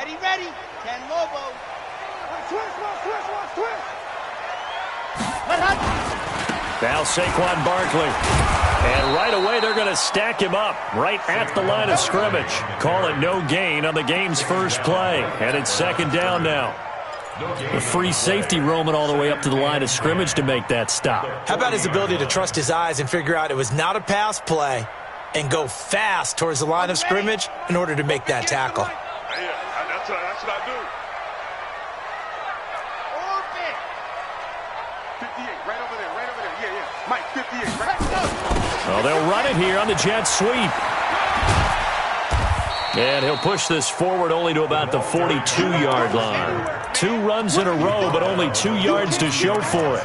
Ready, ready. 10 Lobo. Twist. Now Saquon Barkley. And right away they're going to stack him up right at the line of scrimmage. Call it no gain on the game's first play. And it's second down now. The free safety roaming all the way up to the line of scrimmage to make that stop. How about his ability to trust his eyes and figure out it was not a pass play and go fast towards the line of scrimmage in order to make that tackle? That's what I do. 58, right over there. Yeah. Mike, 58, right. Well, they'll run it here on the jet sweep. And he'll push this forward only to about the 42-yard line. 2 runs in a row, but only 2 yards to show for it.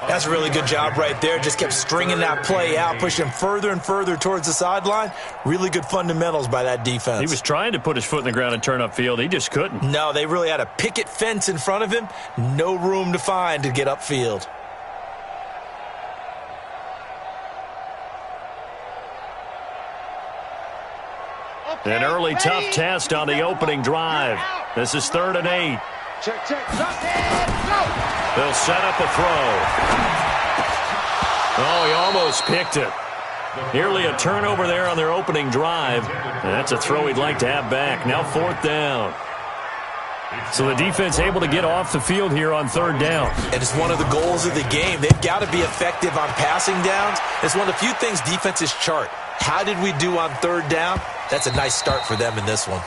That's a really good job right there. Just kept stringing that play out, pushing further and further towards the sideline. Really good fundamentals by that defense. He was trying to put his foot in the ground and turn upfield. He just couldn't. No, they really had a picket fence in front of him. No room to find to get upfield. An early tough test on the opening drive. This is 3rd and 8. Check. They'll set up a throw. Oh, he almost picked it. Nearly a turnover there on their opening drive. And that's a throw he'd like to have back. Now 4th down. So the defense able to get off the field here on 3rd down. And it's one of the goals of the game. They've got to be effective on passing downs. It's one of the few things defenses chart. How did we do on 3rd down? That's a nice start for them in this one.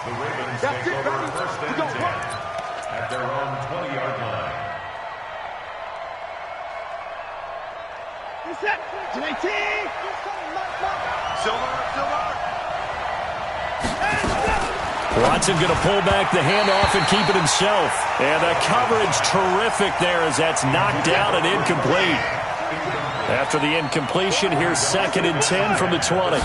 The Ravens take over 1st and 10 at their own 20-yard line. Watson going to pull back the handoff and keep it himself. And the coverage terrific there as that's knocked down and incomplete. After the incompletion, here's 2nd and 10 from the 20.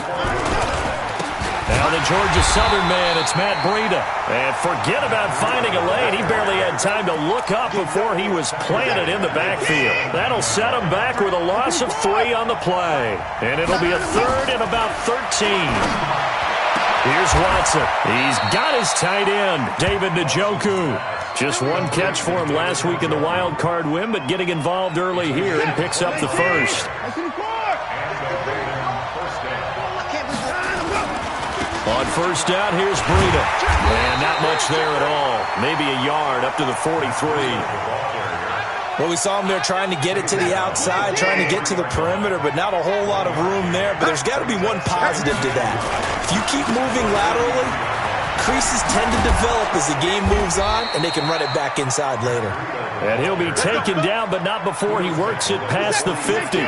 Now the Georgia Southern man, it's Matt Breida. And forget about finding a lane. He barely had time to look up before he was planted in the backfield. That'll set him back with a loss of 3 on the play. And it'll be a 3rd and about 13. Here's Watson. He's got his tight end, David Njoku. Just 1 catch for him last week in the wild card win, but getting involved early here and picks up the first. On 1st down, here's Breida. And not much there at all. Maybe a yard up to the 43. Well, we saw him there trying to get it to the outside, trying to get to the perimeter, but not a whole lot of room there. But there's got to be one positive to that. If you keep moving laterally, creases tend to develop as the game moves on, and they can run it back inside later. And he'll be taken down, but not before he works it past the 50.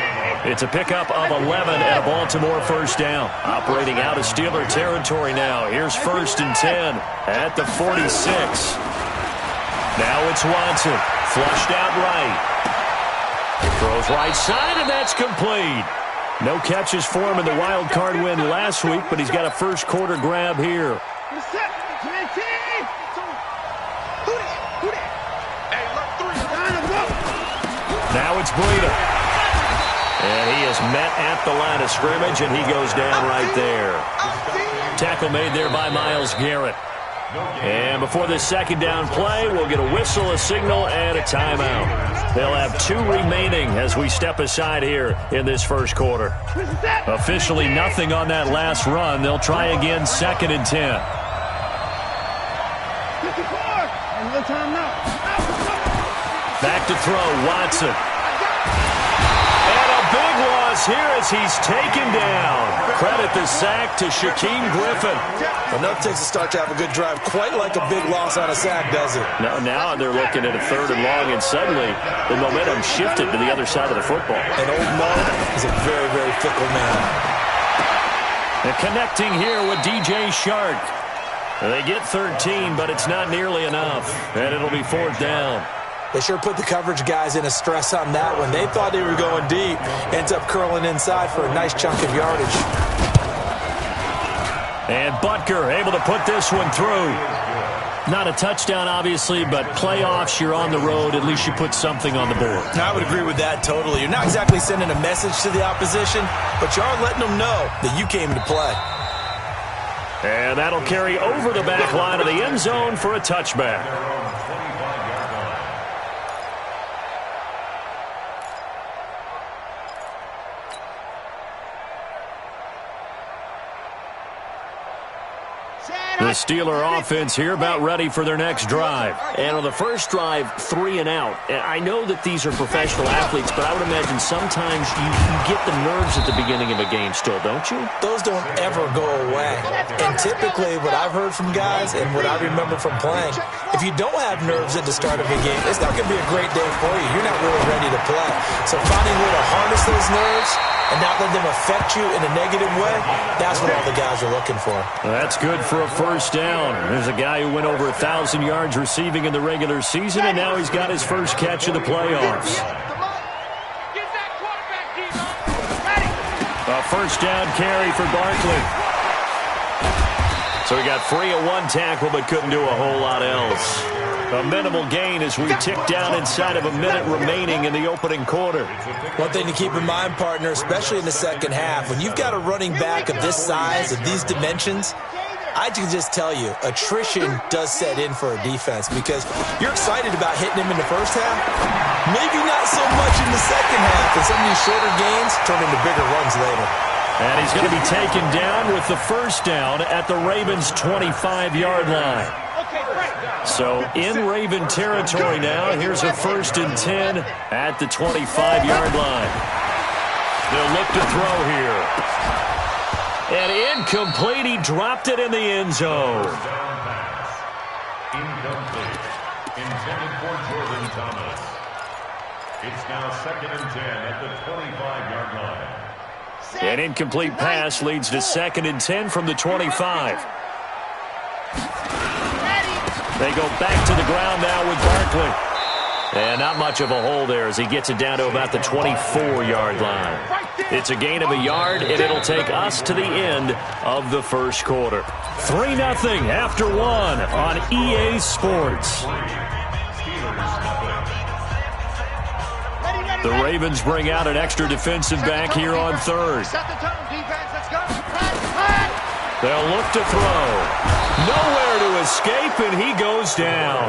It's a pickup of 11 and a Baltimore 1st down. Operating out of Steeler territory now. Here's 1st and 10 at the 46. Now it's Watson. Flushed out right. Throws right side, and that's complete. No catches for him in the wild card win last week, but he's got a first quarter grab here. Now it's Breida. And he is met at the line of scrimmage, and he goes down right there. Tackle made there by Myles Garrett. And before this 2nd down play, we'll get a whistle, a signal, and a timeout. They'll have 2 remaining as we step aside here in this first quarter. Officially nothing on that last run. They'll try again 2nd and 10. Back to throw, Watson. And a big loss here as he's taken down. Credit the sack to Shaquem Griffin. Enough takes a start to have a good drive. Quite like a big loss on a sack, does it? Now they're looking at a 3rd and long, and suddenly the momentum shifted to the other side of the football. And old Mo is a very, very fickle man. And connecting here with DJ Shark. They get 13, but it's not nearly enough. And it'll be 4th down. They sure put the coverage guys in a stress on that one. They thought they were going deep. Ends up curling inside for a nice chunk of yardage. And Butker able to put this one through. Not a touchdown, obviously, but playoffs, you're on the road. At least you put something on the board. I would agree with that totally. You're not exactly sending a message to the opposition, but you are letting them know that you came to play. And that'll carry over the back line of the end zone for a touchback. The Steeler offense here about ready for their next drive. And on the first drive, 3 and out. I know that these are professional athletes, but I would imagine sometimes you get the nerves at the beginning of a game still, don't you? Those don't ever go away. And typically what I've heard from guys and what I remember from playing, if you don't have nerves at the start of a game, it's not going to be a great day for you. You're not really ready to play. So finding a way to harness those nerves and not let them affect you in a negative way, that's what all the guys are looking for. That's good for a first down. There's a guy who went over 1,000 yards receiving in the regular season, and now he's got his first catch of the playoffs. A first down carry for Barkley. So he got free of one tackle but couldn't do a whole lot else. A minimal gain as we tick down inside of a minute remaining in the opening quarter. One thing to keep in mind, partner, especially in the second half, when you've got a running back of this size, of these dimensions, I can just tell you, attrition does set in for a defense because you're excited about hitting him in the first half, maybe not so much in the second half, and some of these shorter gains turn into bigger runs later. And he's going to be taken down with the first down at the Ravens' 25-yard line. So in Raven territory now, here's a 1st and 10 at the 25-yard line. They'll look to throw here. And incomplete. He dropped it in the end zone. Incomplete. Intended for Jordan Thomas. It's now 2nd and 10 at the 25-yard line. An incomplete pass leads to 2nd and 10 from the 25. They go back to the ground now with Barkley. And not much of a hole there as he gets it down to about the 24-yard line. It's a gain of a yard, and it'll take us to the end of the first quarter. 3-0 after 1 on EA Sports. The Ravens bring out an extra defensive back here on 3rd. They'll look to throw. Nowhere to escape, and he goes down.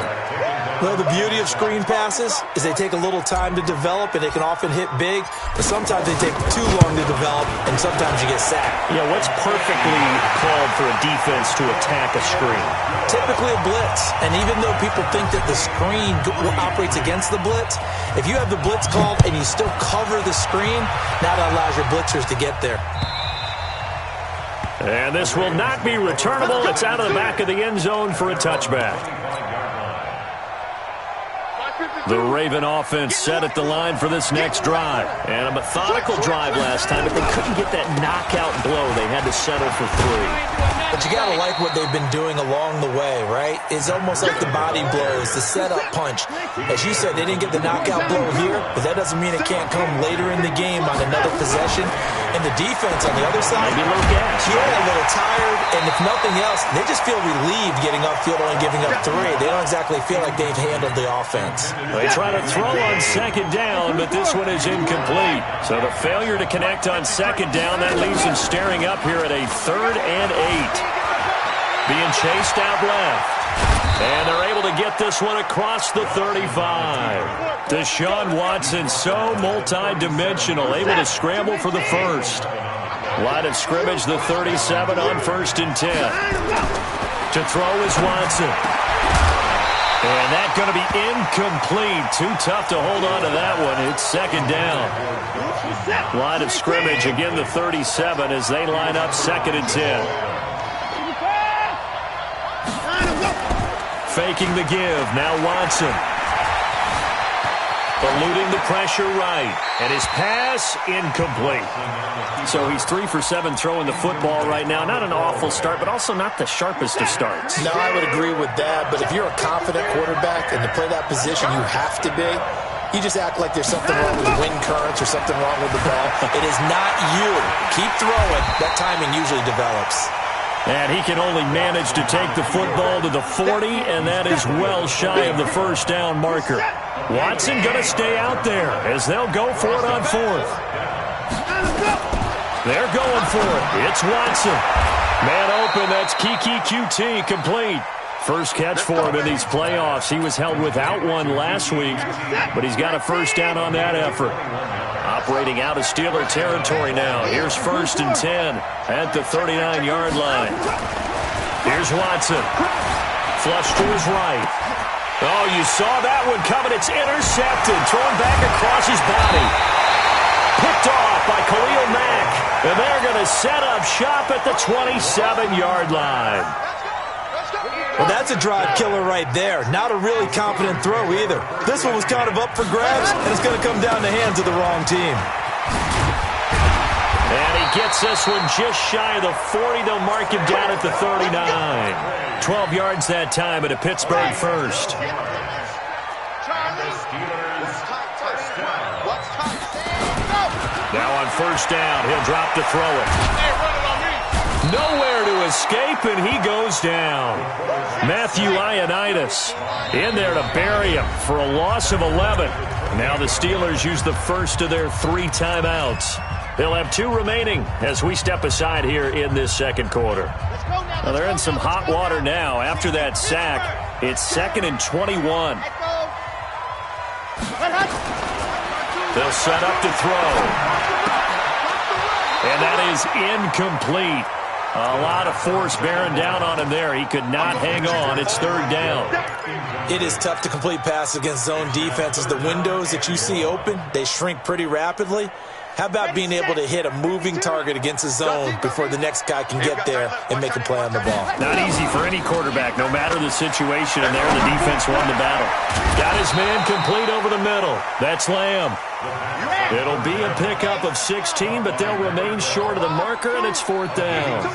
Well, the beauty of screen passes is they take a little time to develop, and they can often hit big, but sometimes they take too long to develop, and sometimes you get sacked. Yeah, what's perfectly called for a defense to attack a screen? Typically a blitz, and even though people think that the screen operates against the blitz, if you have the blitz called and you still cover the screen, now that allows your blitzers to get there. And this will not be returnable. It's out of the back of the end zone for a touchback. The Raven offense set at the line for this next drive. And a methodical drive last time, but they couldn't get that knockout blow. They had to settle for 3. But you got to like what they've been doing along the way, right? It's almost like the body blows, the setup punch. As you said, they didn't get the knockout blow here, but that doesn't mean it can't come later in the game on another possession. And the defense on the other side, maybe a little gas. Yeah, a little tired. And if nothing else, they just feel relieved getting upfield only giving up 3. They don't exactly feel like they've handled the offense. They try to throw on 2nd down, but this one is incomplete. So the failure to connect on 2nd down, that leaves them staring up here at a 3rd and 8. Being chased out left. And they're able to get this one across the 35. Deshaun Watson, so multi-dimensional, able to scramble for the first. Line of scrimmage, the 37 on 1st and 10. To throw is Watson. And that's going to be incomplete. Too tough to hold on to that one. It's 2nd down. Line of scrimmage, again the 37 as they line up 2nd and 10. Faking the give. Now Watson. Eluding the pressure right. And his pass incomplete. So he's 3 for 7 throwing the football right now. Not an awful start, but also not the sharpest of starts. No, I would agree with that. But if you're a confident quarterback and to play that position, you have to be. You just act like there's something wrong with the wind currents or something wrong with the ball. It is not you. Keep throwing. That timing usually develops. And he can only manage to take the football to the 40, and that is well shy of the first down marker. Watson going to stay out there as they'll go for it on 4th. They're going for it. It's Watson. Man open, that's Kiki QT, complete. First catch for him in these playoffs. He was held without one last week, but he's got a first down on that effort. Operating out of Steeler territory now. Here's 1st and 10 at the 39-yard line. Here's Watson. Flush to his right. Oh, you saw that one coming. It's intercepted. Thrown back across his body. Picked off by Khalil Mack. And they're going to set up shop at the 27-yard line. Well, that's a drive killer right there. Not a really confident throw either. This one was kind of up for grabs, and it's going to come down the hands of the wrong team. And he gets this one just shy of the 40. They'll mark him down at the 39. 12 yards that time at a Pittsburgh first. Now on first down, he'll drop to throw it. Nowhere to escape, and he goes down. Matthew Ioannidis in there to bury him for a loss of 11. Now the Steelers use the first of their 3 timeouts. They'll have 2 remaining as we step aside here in this second quarter. Well, they're in some hot water now. After that sack, it's 2nd and 21. They'll set up to throw. And that is incomplete. A lot of force bearing down on him there. He could not hang on. It's 3rd down. It is tough to complete passes against zone defenses. The windows that you see open, they shrink pretty rapidly. How about being able to hit a moving target against a zone before the next guy can get there and make a play on the ball? Not easy for any quarterback, no matter the situation, and there the defense won the battle. Got his man complete over the middle. That's Lamb. It'll be a pickup of 16, but they'll remain short of the marker, and it's 4th down.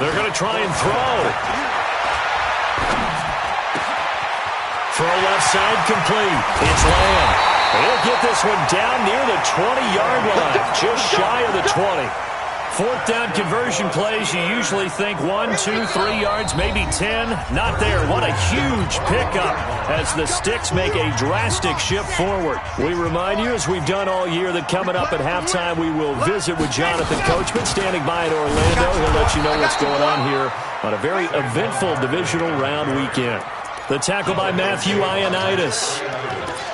They're going to try and throw. Throw left side complete. It's Lamb. He'll get this one down near the 20-yard line, just shy of the 20. 4th down conversion plays, you usually think 1, 2, 3 yards, maybe 10. Not there. What a huge pickup as the Sticks make a drastic shift forward. We remind you, as we've done all year, that coming up at halftime, we will visit with Jonathan Coachman, standing by in Orlando. He'll let you know what's going on here on a very eventful divisional round weekend. The tackle by Matthew Ioannidis.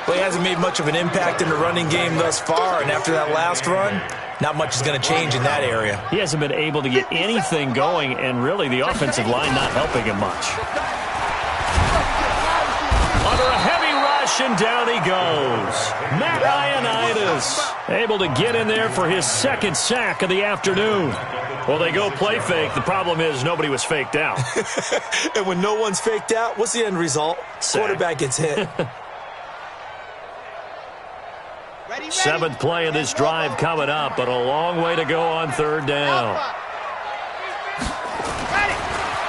Well, he hasn't made much of an impact in the running game thus far, and after that last run, not much is going to change in that area. He hasn't been able to get anything going, and really the offensive line not helping him much. Under a heavy rush, and down he goes. Matt Ioannidis able to get in there for his 2nd sack of the afternoon. Well, they go play fake. The problem is nobody was faked out. And when no one's faked out, what's the end result? Sack. Quarterback gets hit. 7th play of this drive coming up, but a long way to go on 3rd down.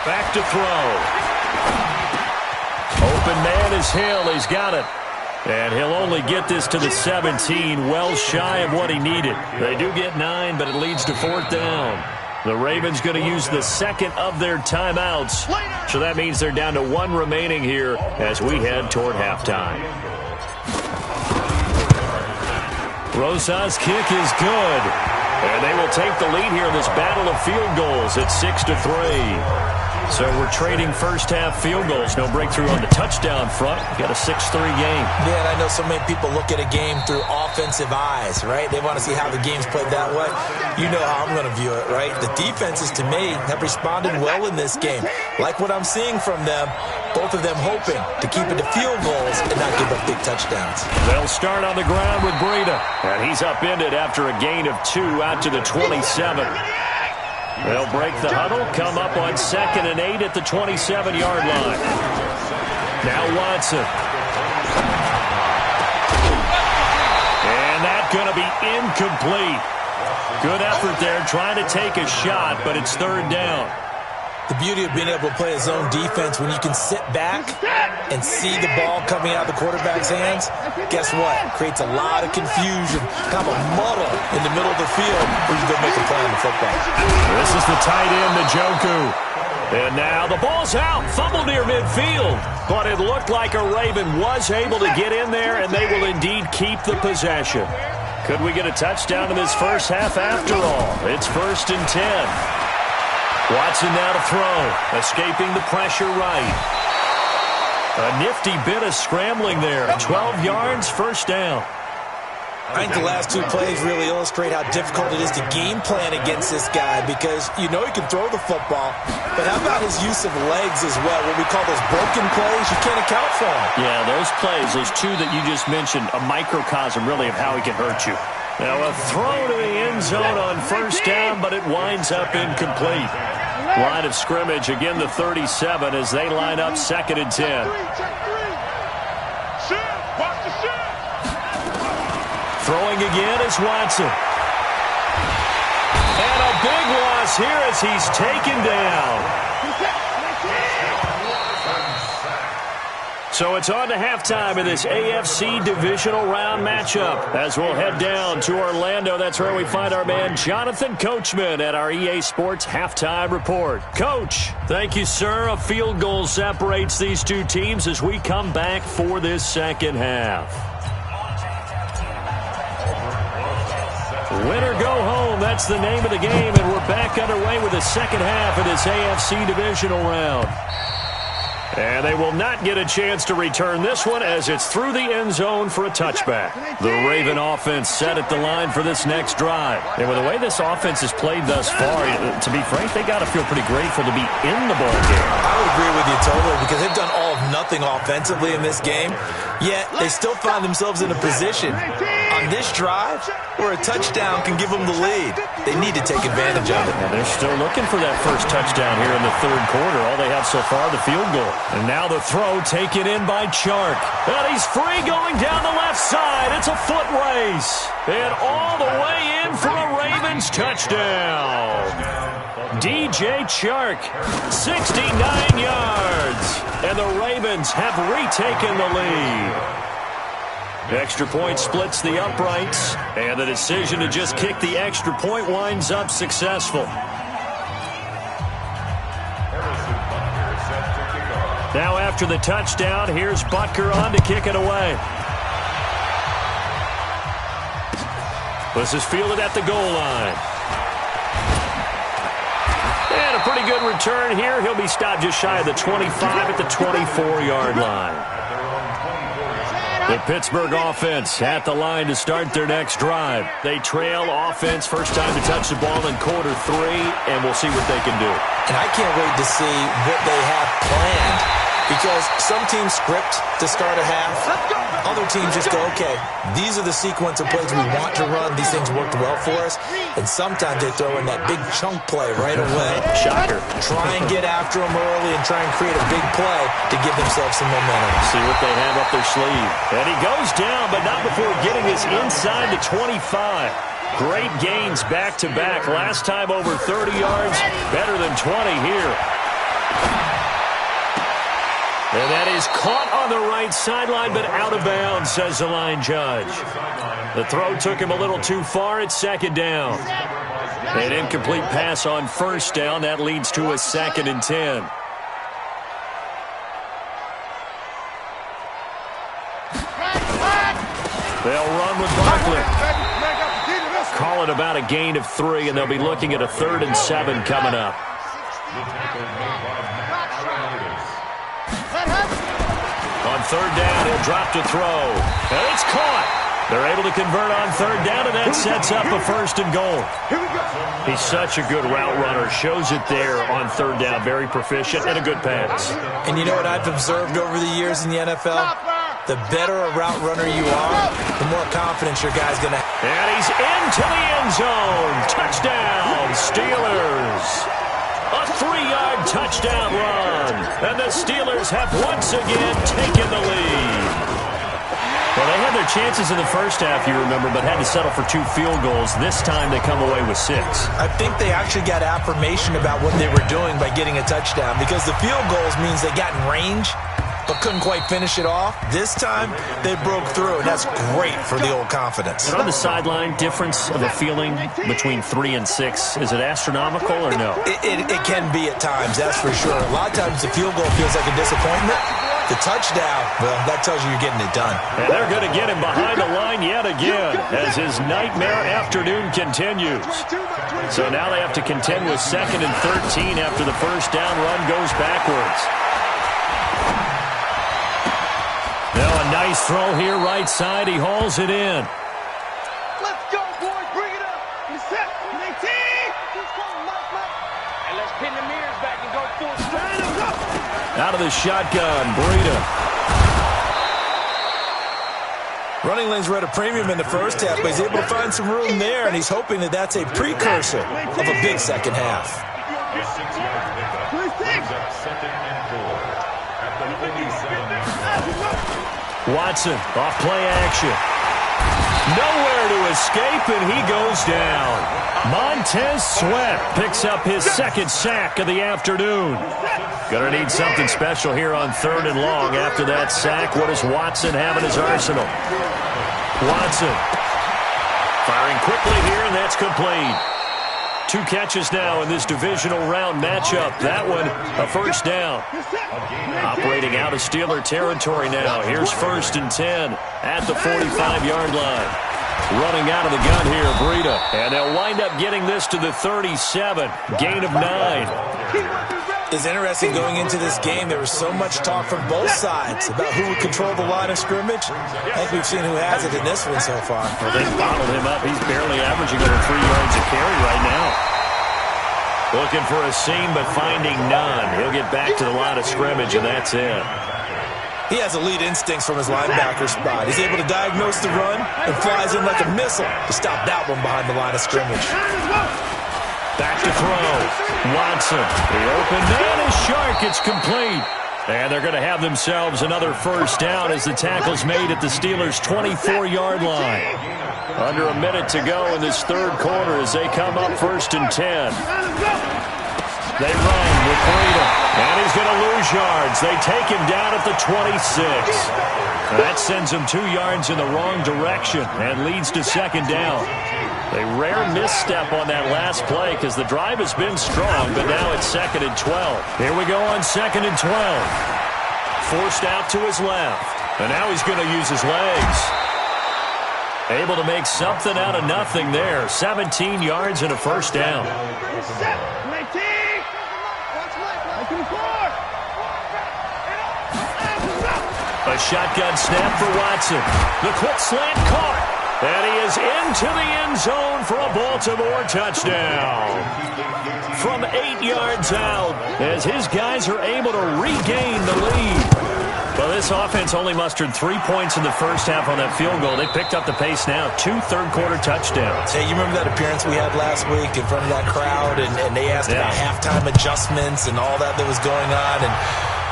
Back to throw. Open man is Hill. He's got it. And he'll only get this to the 17, well shy of what he needed. They do get 9, but it leads to 4th down. The Ravens going to use the 2nd of their timeouts. So that means they're down to 1 remaining here as we head toward halftime. Rosas' kick is good. And they will take the lead here in this battle of field goals at 6-3. So we're trading first-half field goals. No breakthrough on the touchdown front. We've got a 6-3 game. Yeah, and I know so many people look at a game through offensive eyes, right? They want to see how the game's played that way. You know how I'm going to view it, right? The defenses, to me, have responded well in this game. Like what I'm seeing from them, both of them hoping to keep it to field goals and not give up big touchdowns. They'll start on the ground with Breida. And he's upended after a gain of 2 out to the 27. They'll break the huddle, come up on 2nd and 8 at the 27-yard line. Now Watson. And that's going to be incomplete. Good effort there, trying to take a shot, but it's 3rd down. The beauty of being able to play a zone defense when you can sit back and see the ball coming out of the quarterback's hands, guess what? Creates a lot of confusion, kind of a muddle in the middle of the field where you go make a play on the football. This is the tight end, Njoku. And now the ball's out, fumble near midfield. But it looked like a Raven was able to get in there, and they will indeed keep the possession. Could we get a touchdown in this first half after all? It's 1st and 10. Watson now to throw. Escaping the pressure right. A nifty bit of scrambling there. 12 yards, first down. I think the last two plays really illustrate how difficult it is to game plan against this guy because you know he can throw the football, but how about his use of legs as well? What we call those broken plays, you can't account for them. Yeah, those plays, those two that you just mentioned, a microcosm really of how he can hurt you. Now a throw to the end zone on first down, but it winds up incomplete. Line of scrimmage, again the 37 as they line up 2nd and 10. Throwing again is Watson. And a big loss here as he's taken down. So it's on to halftime in this AFC divisional round matchup. As we'll head down to Orlando, that's where we find our man Jonathan Coachman at our EA Sports Halftime Report. Coach, thank you, sir. A field goal separates these two teams as we come back for this second half. Win or go home, that's the name of the game, and we're back underway with the second half of this AFC divisional round. And they will not get a chance to return this one as it's through the end zone for a touchback. The Raven offense set at the line for this next drive. And with the way this offense has played thus far, to be frank, they got to feel pretty grateful to be in the ball game. I would agree with you totally because they've done all of nothing offensively in this game, yet they still find themselves in a position on this drive where a touchdown can give them the lead. They need to take advantage of it. And they're still looking for that first touchdown here in the third quarter. All they have so far, the field goal. And now the throw taken in by Chark. And he's free going down the left side. It's a foot race. And all the way in for a Ravens touchdown. DJ Chark, 69 yards. And the Ravens have retaken the lead. Extra point splits the uprights, and the decision to just kick the extra point winds up successful. Now after the touchdown, here's Butker on to kick it away. This is fielded at the goal line. And a pretty good return here. He'll be stopped just shy of the 25 at the 24-yard line. The Pittsburgh offense at the line to start their next drive. They trail offense, first time to touch the ball in quarter 3, and we'll see what they can do. And I can't wait to see what they have planned because some teams script to start a half. Other teams just go, okay, these are the sequence of plays we want to run. These things worked well for us. And sometimes they throw in that big chunk play right away. Shocker. Try and get after them early and try and create a big play to give themselves some momentum. See what they have up their sleeve. And he goes down, but not before getting this inside the 25. Great gains back-to-back. Last time over 30 yards, better than 20 here. And that is caught on the right sideline, but out of bounds, says the line judge. The throw took him a little too far. It's second down. An incomplete pass on first down. That leads to a 2nd and 10. They'll run with Barkley. Call it about a gain of 3, and they'll be looking at a 3rd and 7 coming up. On third down, he'll drop to throw. And it's caught. They're able to convert on third down, and that sets up a 1st and goal. He's such a good route runner. Shows it there on third down. Very proficient and a good pass. And you know what I've observed over the years in the NFL? The better a route runner you are, the more confidence your guy's going to have. And he's into the end zone. Touchdown, Steelers. A 3-yard touchdown run. And the Steelers have once again taken the lead. Well, they had their chances in the first half, you remember, but had to settle for 2 field goals. This time they come away with 6. I think they actually got affirmation about what they were doing by getting a touchdown because the field goals means they got in range but couldn't quite finish it off. This time, they broke through, and that's great for the old confidence. And on the sideline, difference of a feeling between 3 and 6, is it astronomical or no? It can be at times, that's for sure. A lot of times the field goal feels like a disappointment. The touchdown, well, that tells you you're getting it done. And they're going to get him behind the line yet again as his nightmare afternoon continues. So now they have to contend with 2nd and 13 after the first down run goes backwards. Now a nice throw here right side. He hauls it in. Let's go, boys. Bring it up. You're set. 19. And let's pin the mirrors back and go full stride. Out of the shotgun, Breida. Running lanes were at a premium in the first half, but he's able to find some room there, and he's hoping that that's a precursor of a big second half. The 6-yard pickup brings up 2nd and 4 at the 47-yard line. Watson off play action. Nowhere to escape, and he goes down. Montez Sweat picks up his 2nd sack of the afternoon. Gonna need something special here on 3rd and long. After that sack, what does Watson have in his arsenal? Watson firing quickly here, and that's complete. 2 catches now in this divisional round matchup. That one, a first down. Operating out of Steeler territory now. Here's 1st and 10 at the 45-yard line. Running out of the gun here, Breida. And they'll wind up getting this to the 37. Gain of 9. It's interesting going into this game. There was so much talk from both sides about who would control the line of scrimmage. I think we've seen who has it in this one so far. Well, they bottled him up. He's barely averaging over 3 yards a carry right now. Looking for a seam, but finding none. He'll get back to the line of scrimmage, and that's it. He has elite instincts from his linebacker spot. He's able to diagnose the run and flies in like a missile to stop that one behind the line of scrimmage. Back to throw. Watson. The open man is Shark. It's complete. And they're going to have themselves another first down as the tackle's made at the Steelers' 24-yard line. Under a minute to go in this 3rd quarter as they come up 1st and 10. They run with Breida, and he's going to lose yards. They take him down at the 26. That sends him 2 yards in the wrong direction and leads to 2nd down. A rare misstep on that last play because the drive has been strong, but now it's 2nd and 12. Here we go on 2nd and 12. Forced out to his left, and now he's going to use his legs. Able to make something out of nothing there. 17 yards and a first down. A shotgun snap for Watson. The quick slant caught. And he is into the end zone for a Baltimore touchdown. From 8 yards out as his guys are able to regain the lead. Well, this offense only mustered 3 points in the first half on that field goal. They picked up the pace now. 2 third-quarter touchdowns. Hey, you remember that appearance we had last week in front of that crowd, and they asked about halftime adjustments and all that was going on, and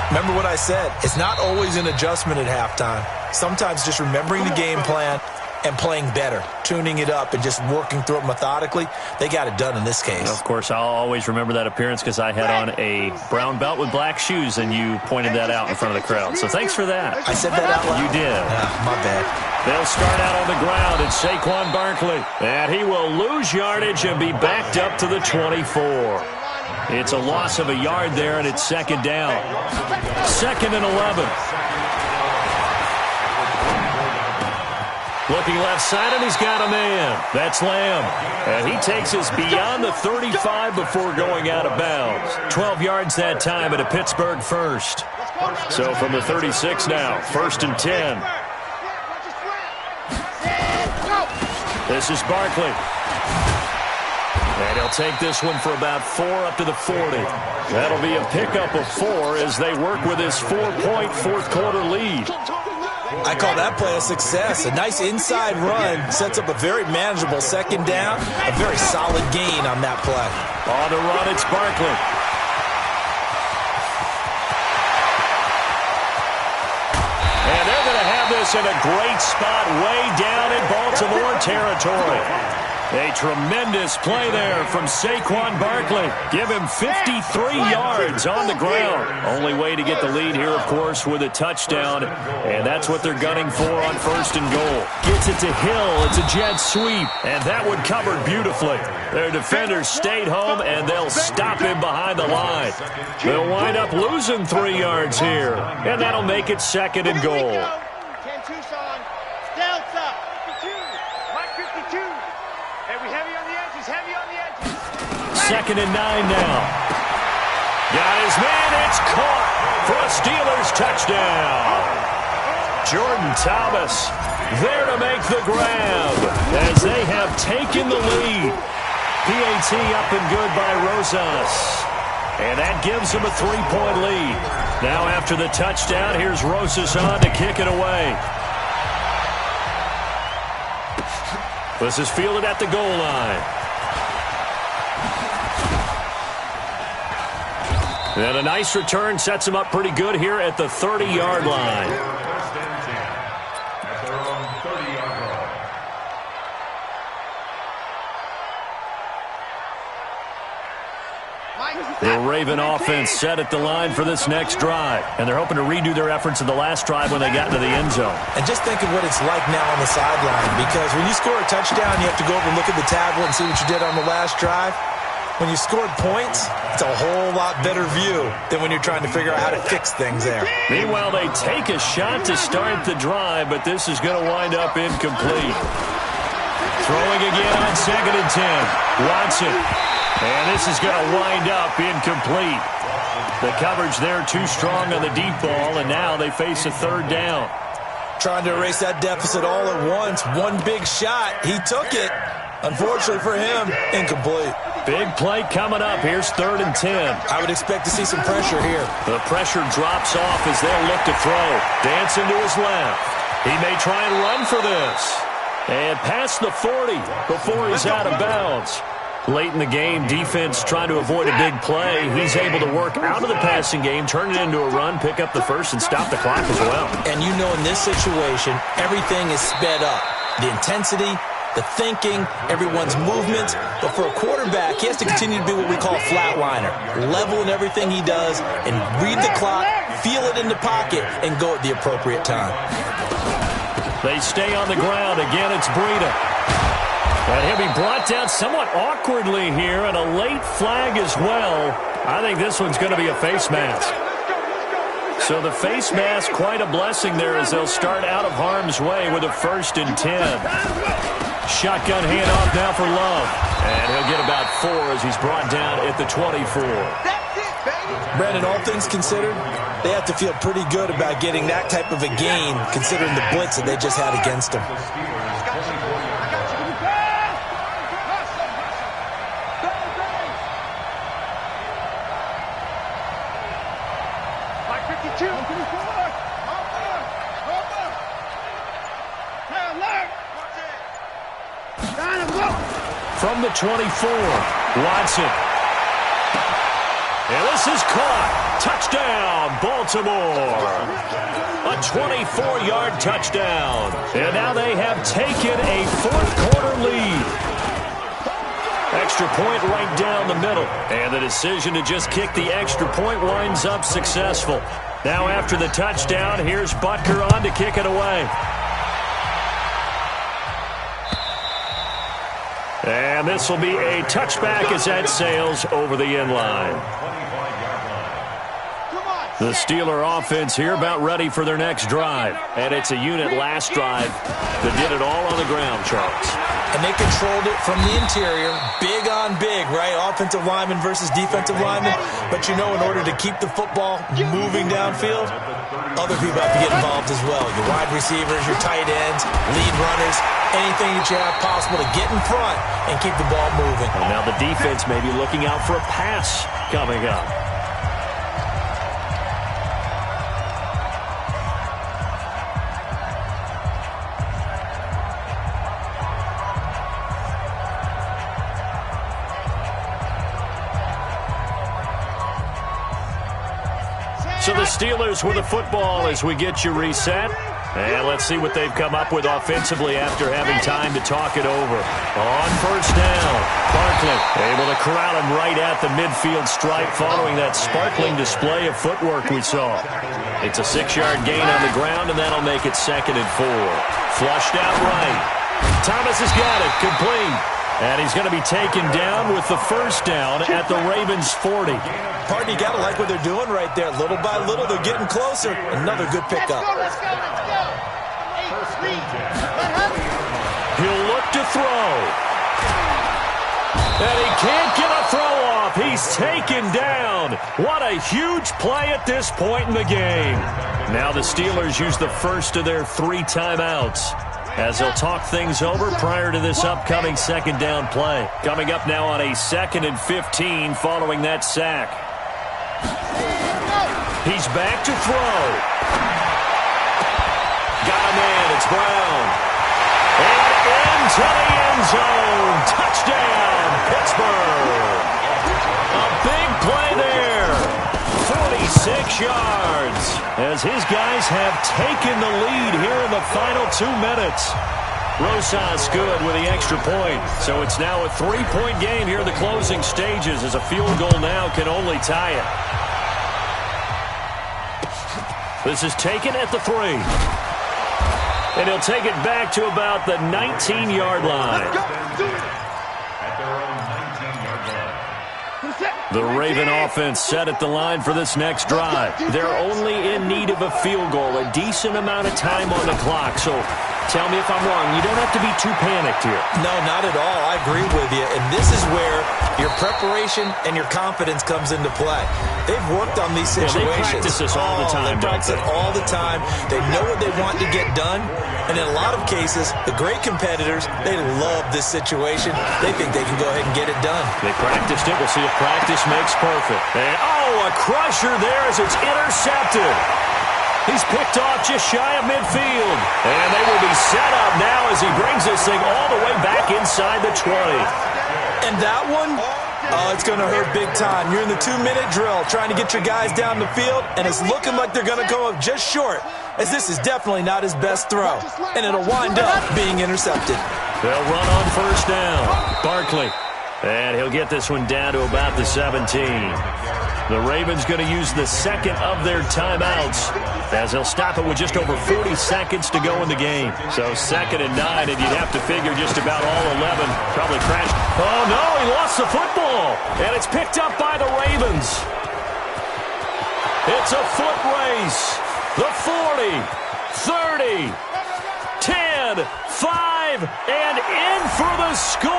remember what I said. It's not always an adjustment at halftime. Sometimes just remembering the game plan and playing better, tuning it up and just working through it methodically. They got it done in this case. Of course, I'll always remember that appearance because I had on a brown belt with black shoes, and you pointed that out in front of the crowd. So thanks for that. I said that out loud? You did. My bad. They'll start out on the ground. It's Saquon Barkley. And he will lose yardage and be backed up to the 24. It's a loss of a yard there, and it's 2nd down. 2nd and 11. Looking left side, and he's got a man. That's Lamb. And he takes us beyond the 35 before going out of bounds. 12 yards that time at a Pittsburgh first. So from the 36 now, 1st and 10. This is Barkley. And he'll take this one for about 4 up to the 40. That'll be a pickup of 4 as they work with his 4-point fourth-quarter lead. I call that play a success. A nice inside run sets up a very manageable 2nd down. A very solid gain on that play. On the run, it's Barkley. And they're going to have this in a great spot way down in Baltimore territory. A tremendous play there from Saquon Barkley. Give him 53 yards on the ground. Only way to get the lead here, of course, with a touchdown. And that's what they're gunning for on 1st and goal. Gets it to Hill. It's a jet sweep. And that one covered beautifully. Their defenders stayed home, and they'll stop him behind the line. They'll wind up losing 3 yards here. And that'll make it 2nd and goal. 10 Tucson. Stouts up. 52. Mike 52. Hey, we heavy on the edges. Heavy on the edges. 2nd and 9 now. Got his man. It's caught for a Steelers touchdown. Jordan Thomas there to make the grab as they have taken the lead. PAT up and good by Rosas. And that gives them a 3-point lead. Now after the touchdown, here's Rosas on to kick it away. This is fielded at the goal line. And a nice return sets him up pretty good here at the 30-yard line. First and 10 at their own 30-yard line. The Raven offense set at the line for this next drive. And they're hoping to redo their efforts in the last drive when they got into the end zone. And just think of what it's like now on the sideline, because when you score a touchdown, you have to go over and look at the tablet and see what you did on the last drive. When you scored points, it's a whole lot better view than when you're trying to figure out how to fix things there. Meanwhile, they take a shot to start the drive, but this is going to wind up incomplete. Throwing again on 2nd and 10. Watson. And this is going to wind up incomplete. The coverage there too strong on the deep ball, and now they face a 3rd down. Trying to erase that deficit all at once. One big shot. He took it. Unfortunately for him, incomplete. Big play coming up. Here's 3rd and 10. I would expect to see some pressure here. The pressure drops off as they'll look to throw. Dancing to his left. He may try and run for this. And past the 40 before he's out of bounds. Late in the game, defense trying to avoid a big play. He's able to work out of the passing game, turn it into a run, pick up the first, and stop the clock as well. And you know in this situation, everything is sped up. The intensity, the thinking, everyone's movement. But for a quarterback, he has to continue to be what we call a flatliner. Level in everything he does and read the clock, feel it in the pocket, and go at the appropriate time. They stay on the ground. Again, it's Breida. And he'll be brought down somewhat awkwardly here, and a late flag as well. I think this one's going to be a face mask. So the face mask, quite a blessing there as they'll start out of harm's way with a 1st and 10. Shotgun handoff now for Love. And he'll get about 4 as he's brought down at the 24. That's it, baby. Brandon, all things considered, they have to feel pretty good about getting that type of a gain, considering the blitz that they just had against them. From the 24, Watson. And this is caught. Touchdown, Baltimore. A 24-yard touchdown. And now they have taken a 4th-quarter lead. Extra point right down the middle. And the decision to just kick the extra point winds up successful. Now after the touchdown, here's Butker on to kick it away. And this will be a touchback as that sails over the end line. The Steeler offense here about ready for their next drive. And it's a unit last drive that did it all on the ground, Charles. And they controlled it from the interior, big on big, right? Offensive lineman versus defensive lineman. But you know, in order to keep the football moving downfield, other people have to get involved as well. Your wide receivers, your tight ends, lead runners, anything that you have possible to get in front and keep the ball moving. And now the defense may be looking out for a pass coming up. So the Steelers with the football as we get you reset. And let's see what they've come up with offensively after having time to talk it over. On first down, Barkley able to corral him right at the midfield stripe following that sparkling display of footwork we saw. It's a 6-yard gain on the ground, and that'll make it 2nd and 4. Flushed out right. Thomas has got it, complete. And he's going to be taken down with the first down at the Ravens' 40. Partner, you got to like what they're doing right there. Little by little, they're getting closer. Another good pickup. Let's go. Hey, He'll look to throw. And he can't get a throw off. He's taken down. What a huge play at this point in the game. Now the Steelers use the first of their 3 timeouts as they'll talk things over prior to this upcoming 2nd down play. Coming up now on a 2nd and 15 following that sack. He's back to throw. Got a man. It's Brown. And into the end zone. Touchdown, Pittsburgh. A big play there. 46 yards as his guys have taken the lead here in the final 2 minutes. Rosas good with the extra point. So it's now a 3-point game here in the closing stages as a field goal now can only tie it. This is taken at the 3. And he'll take it back to about the 19-yard line. At their own 19-yard line. The Raven offense set at the line for this next drive. They're only in need of a field goal, a decent amount of time on the clock. So tell me if I'm wrong. You don't have to be too panicked here. No, not at all. I agree with you. And this is where your preparation and your confidence comes into play. They've worked on these situations. Yeah, they practice this all the time, They practice it all the time. They know what they want to get done. And in a lot of cases, the great competitors, they love this situation. They think they can go ahead and get it done. They practiced it. We'll see if practice makes perfect. And, a crusher there as it's intercepted. He's picked off just shy of midfield. And they will be set up now as he brings this thing all the way back inside the 20. And that one, it's going to hurt big time. You're in the 2-minute drill trying to get your guys down the field, and it's looking like they're going to go up just short, as this is definitely not his best throw. And it'll wind up being intercepted. They'll run on first down. Barkley. And he'll get this one down to about the 17. The Ravens going to use the 2nd of their timeouts as they'll stop it with just over 40 seconds to go in the game. So 2nd and 9, and you'd have to figure just about all 11 probably crashed. Oh, no, he lost the football. And it's picked up by the Ravens. It's a foot race. The 40, 30, 10, 5, and in for the score.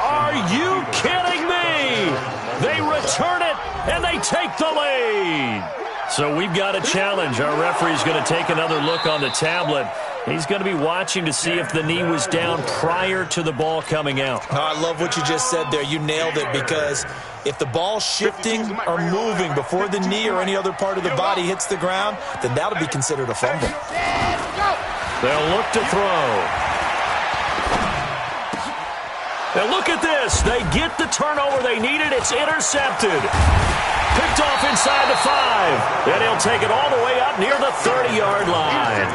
Are you kidding me? They return it, and they take the lead. So we've got a challenge. Our referee's going to take another look on the tablet. He's going to be watching to see if the knee was down prior to the ball coming out. Oh, I love what you just said there. You nailed it, because if the ball's shifting or moving before the knee or any other part of the body hits the ground, then that'll be considered a fumble. They'll look to throw. And look at this. They get the turnover they needed. It's intercepted. Picked off inside the 5. And he'll take it all the way up near the 30-yard line.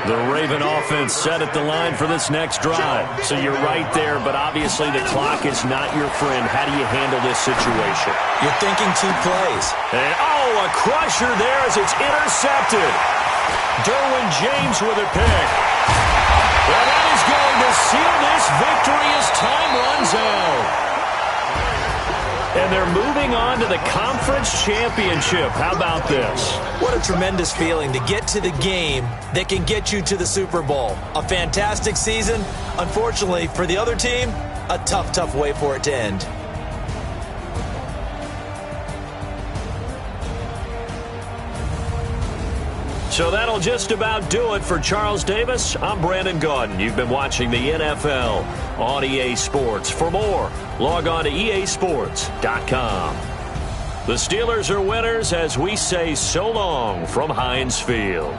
The Raven offense set at the line for this next drive. So you're right there, but obviously the clock is not your friend. How do you handle this situation? You're thinking 2 plays. And, a crusher there as it's intercepted. Derwin James with a pick. And that is going to seal this victory as time runs out. And they're moving on to the conference championship. How about this? What a tremendous feeling to get to the game that can get you to the Super Bowl. A fantastic season. Unfortunately, for the other team, a tough, tough way for it to end. So that'll just about do it for Charles Davis. I'm Brandon Gaudin. You've been watching the NFL on EA Sports. For more, log on to easports.com. The Steelers are winners as we say so long from Heinz Field.